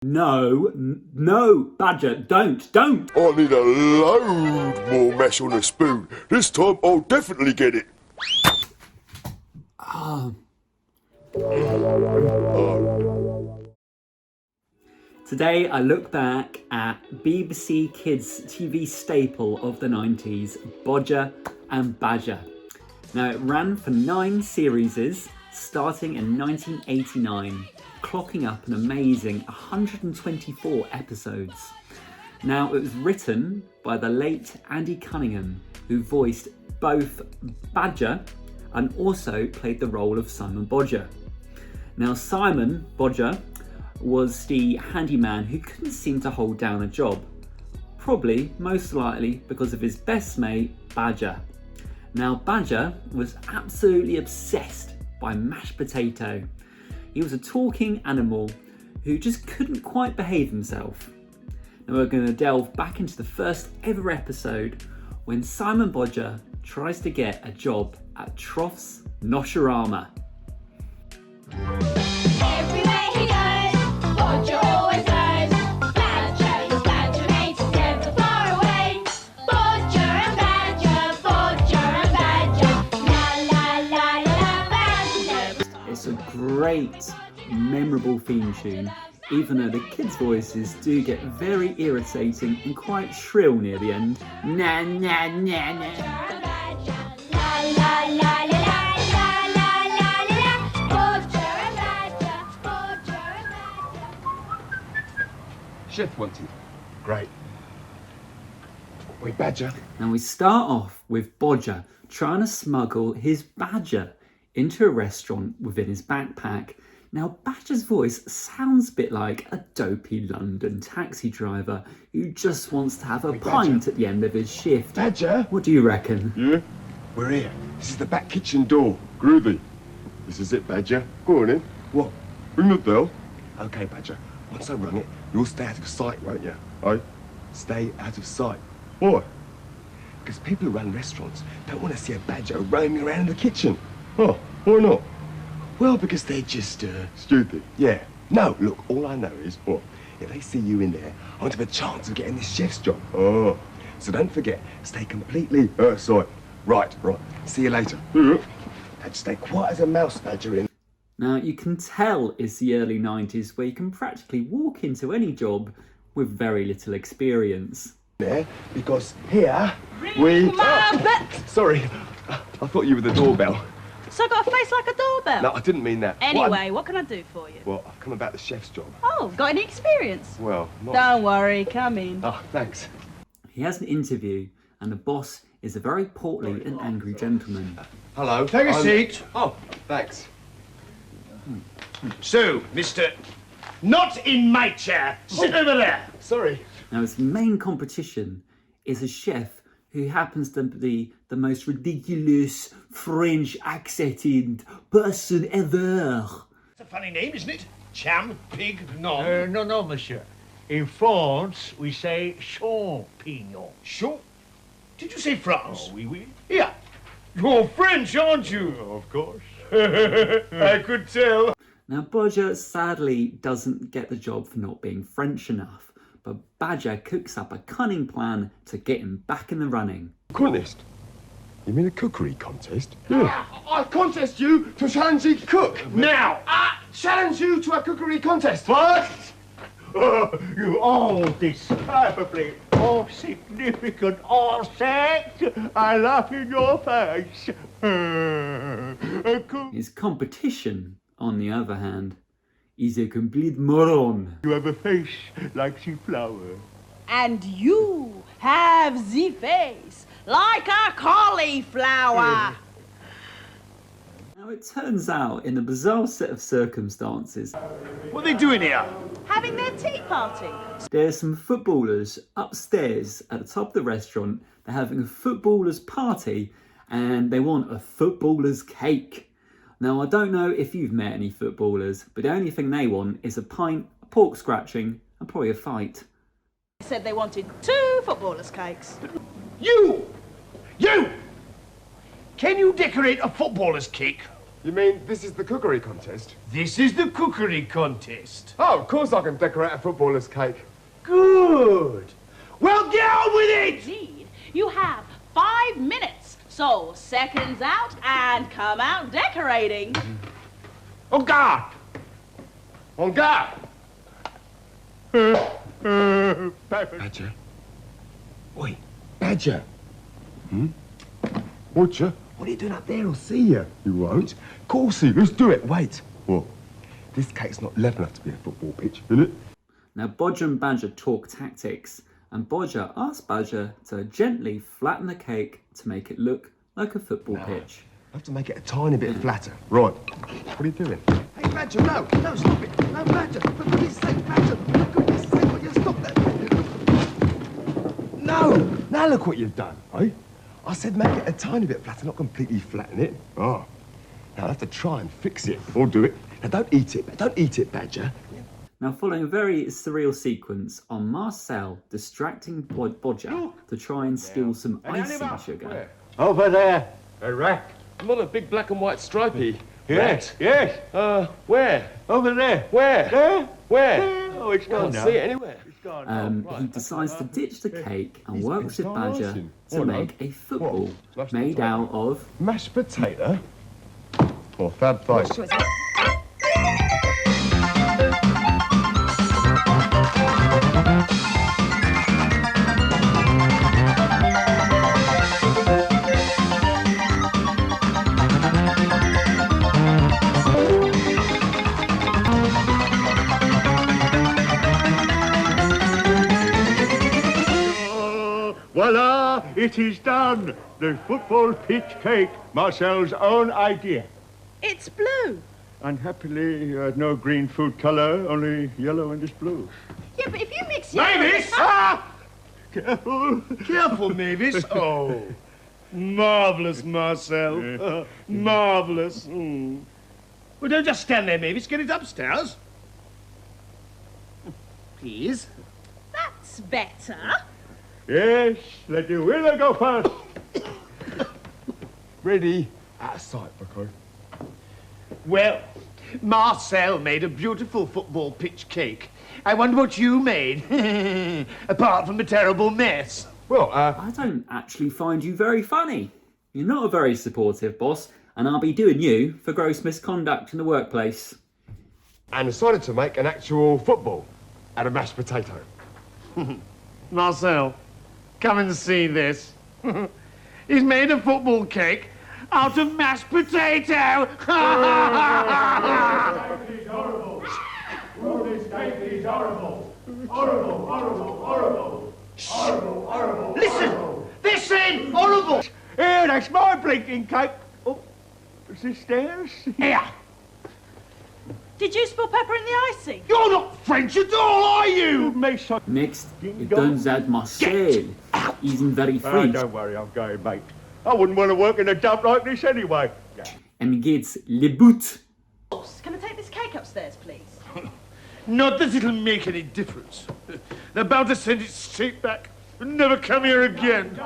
No, Badger, don't! I need a load more mash on the spoon. This time I'll definitely get it. Today I look back at BBC Kids TV staple of the 90s, Bodger and Badger. Now it ran for 9 series, starting in 1989, clocking up an amazing 124 episodes. Now it was written by the late Andy Cunningham, who voiced both Badger and also played the role of Simon Bodger. Now Simon Bodger was the handyman who couldn't seem to hold down a job, probably most likely because of his best mate Badger. Now Badger was absolutely obsessed by mashed potato. He was a talking animal who just couldn't quite behave himself. Now we're going to delve back into the first ever episode when Simon Bodger tries to get a job at Trough's Nosharama. Everywhere he goes, Bodger always knows. Badger is Badger, mates is never far away. Bodger and Badger, la la la la Badger. It's a great, memorable theme tune, even though the kids' voices do get very irritating and quite shrill near the end. Na na na na. La la la la la la la la. Bodger and Badger, Bodger and Badger. Chef wanted. Great. Wait, Badger. Now we start off with Bodger trying to smuggle his badger into a restaurant within his backpack. Now Badger's voice sounds a bit like a dopey London taxi driver who just wants to have a pint at the end of his shift. Badger? What do you reckon? Yeah? We're here. This is the back kitchen door. Groovy. This is it, Badger. Go on in. What? Ring the bell. Okay, Badger. Once I rung it, you'll stay out of sight, won't you? Aye? Stay out of sight. Why? Because people who run restaurants don't want to see a badger roaming around in the kitchen. Oh, why not? Well, because they're just, stupid. Yeah. No, look, all I know is, what? If they see you in there, I want to have a chance of getting this chef's job. Oh. So don't forget, stay completely out of sight. Right. See you later. And stay quiet as a mouse, Badger in. Now you can tell it's the early 90s where you can practically walk into any job with very little experience. There, because here we... Sorry, I thought you were the doorbell. So I got a face like a doorbell? No, I didn't mean that. Anyway, what can I do for you? Well, I've come about the chef's job. Oh, got any experience? Well, not... Don't worry, come in. Oh, thanks. He has an interview and the boss is a very portly and angry gentleman. Hello. Take a seat. Oh, thanks. So, Mr. Not in my chair. Sit over there. Sorry. Now his main competition is a chef who happens to be the most ridiculous French accented person ever. It's a funny name, isn't it? Cham, pig, non. No, monsieur. In France, we say champignon. Sure. Did you say France? Oh, oui. Yeah. You're French, aren't you? Of course. I could tell. Now Bodger sadly doesn't get the job for not being French enough, but Badger cooks up a cunning plan to get him back in the running. Contest? You mean a cookery contest? Yeah. I contest you to challenge the cook. Now. I challenge you to a cookery contest. What? Oh, you all this perfectly insignificant insect. I laugh in your face. His competition, on the other hand, is a complete moron. You have a face like the flower. And you have the face like a cauliflower. Now it turns out, in a bizarre set of circumstances, What are they doing here? Having their tea party. there's some footballers upstairs at the top of the restaurant. They're having a footballers party and they want a footballer's cake. Now I don't know if you've met any footballers, but the only thing they want is a pint, a pork scratching and probably a fight. They said they wanted 2 footballers' cakes. You! Can you decorate a footballer's cake You mean this is the cookery contest? This is the cookery contest. Oh, of course I can decorate a footballer's cake. Good. Well, get on with it! Indeed, you have 5 minutes. So, seconds out and come out decorating. On guard! On guard! Badger? Oi, Badger! Watcher, what are you doing up there? I'll see you. You won't? Of course you. Let's do it. Wait. What? This cake's not level enough to be a football pitch, is it? Now, Bodger and Badger talk tactics, and Bodger asks Badger to gently flatten the cake to make it look like a football pitch. I have to make it a tiny bit flatter. Right. What are you doing? Hey, Badger, no, stop it. No, Badger, for goodness sake, Badger, for goodness sake, will you stop that? No, now look what you've done, eh? I said make it a tiny bit flatter, not completely flatten it. Oh, now I'll have to try and fix it, or do it. Now don't eat it, Badger. Now, following a very surreal sequence on Marcel distracting Bodger to try and steal some icing sugar. Over there. A rack. I'm on a big black and white stripy. Yes, yes. Where? Over there. Where? There? Where? Oh, it's I gone can't now. see it anywhere. It's gone now. He decides to ditch the cake and He's works with been Badger starting. to What, make a football Mashed made potato? out of. Mashed potato? Or fab face? Voila! It is done. The football pitch cake, Marcel's own idea. It's blue. Unhappily, you had no green food colour, only yellow and this blue. Yeah, but if you mix yellow... Mavis! Careful. Careful, Mavis. Oh, marvellous, Marcel. Marvellous. Well, don't just stand there, Mavis. Get it upstairs. Please. That's better. Yes, let the winner go first. Ready? Out of sight, Bucko. Well, Marcel made a beautiful football pitch cake. I wonder what you made, apart from a terrible mess. Well, I don't actually find you very funny. You're not a very supportive boss, and I'll be doing you for gross misconduct in the workplace. and decided to make an actual football out of mashed potato. Marcel, come and see this. He's made a football cake out of mashed potato. He's horrible. Oh, this cake is horrible. Horrible, horrible, horrible. Horrible, horrible. Listen! They're saying horrible! Here, that's my blinking cake. Oh, is this theirs? Here! Did you spill pepper in the icing? You're not French at all, are you? You may so... Next, it turns out Marcel isn't very Oh, French don't worry, I'm going, mate. I wouldn't want to work in a dump like this anyway. and gets le boot. Can I take this cake upstairs, please? Not that it'll make any difference. They're about to send it straight back and never come here again.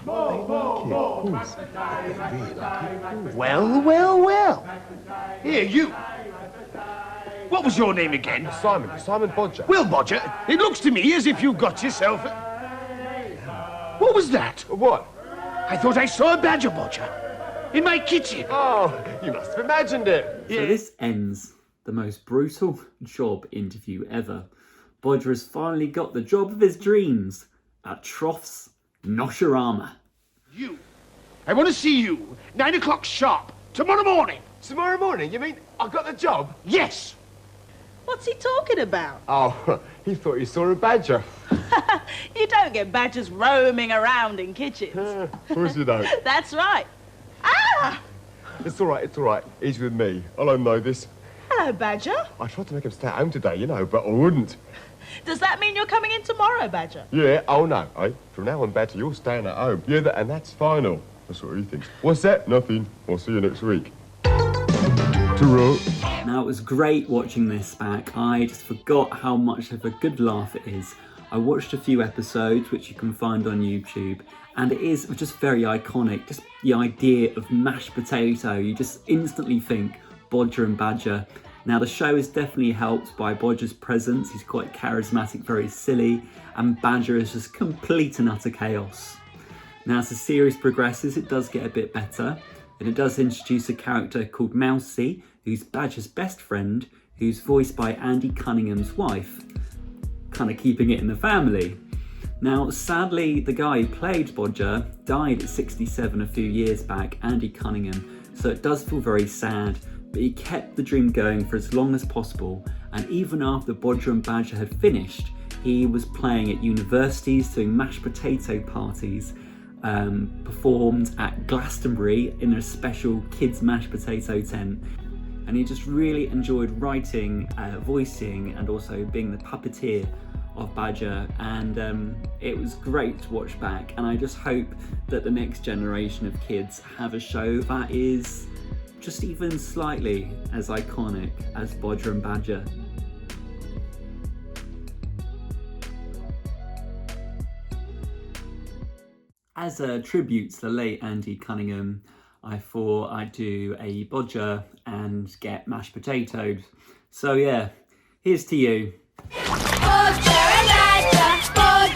Well, well, well. Here, you. What was your name again? Simon Bodger. Will Bodger, it looks to me as if you got yourself a... What was that? What? I thought I saw a badger, Bodger, in my kitchen. Oh, you must have imagined it. So this ends the most brutal job interview ever. Bodger has finally got the job of his dreams at Trough's Nosharama. You. I want to see you, 9 o'clock sharp, tomorrow morning. Tomorrow morning, you mean I got the job? Yes. What's he talking about? Oh, he thought he saw a badger. You don't get badgers roaming around in kitchens. Of course you don't. That's right. Ah! It's all right. He's with me. I'll know this. Hello, Badger. I tried to make him stay at home today, you know, but I wouldn't. Does that mean you're coming in tomorrow, Badger? Yeah, oh no. From now on, Badger, you're staying at home. Yeah, and that's final. That's what he thinks. What's that? Nothing. I'll see you next week. Ta-ra. Now, it was great watching this back. I just forgot how much of a good laugh it is. I watched a few episodes which you can find on YouTube, and it is just very iconic. Just the idea of mashed potato, you just instantly think Bodger and Badger. Now the show is definitely helped by Bodger's presence. He's quite charismatic, very silly, and Badger is just complete and utter chaos. Now as the series progresses, it does get a bit better, and it does introduce a character called Mousy, who's Badger's best friend, who's voiced by Andy Cunningham's wife, kind of keeping it in the family. Now, sadly, the guy who played Bodger died at 67 a few years back, Andy Cunningham, so it does feel very sad, but he kept the dream going for as long as possible, and even after Bodger and Badger had finished, he was playing at universities, doing mashed potato parties, performed at Glastonbury in a special kids mashed potato tent, and he just really enjoyed writing, voicing, and also being the puppeteer of Badger, and it was great to watch back, and I just hope that the next generation of kids have a show that is just even slightly as iconic as Bodger and Badger. As a tribute to the late Andy Cunningham, I thought I'd do a Bodger and get mashed potatoes. So yeah, here's to you. Bodger and Badger,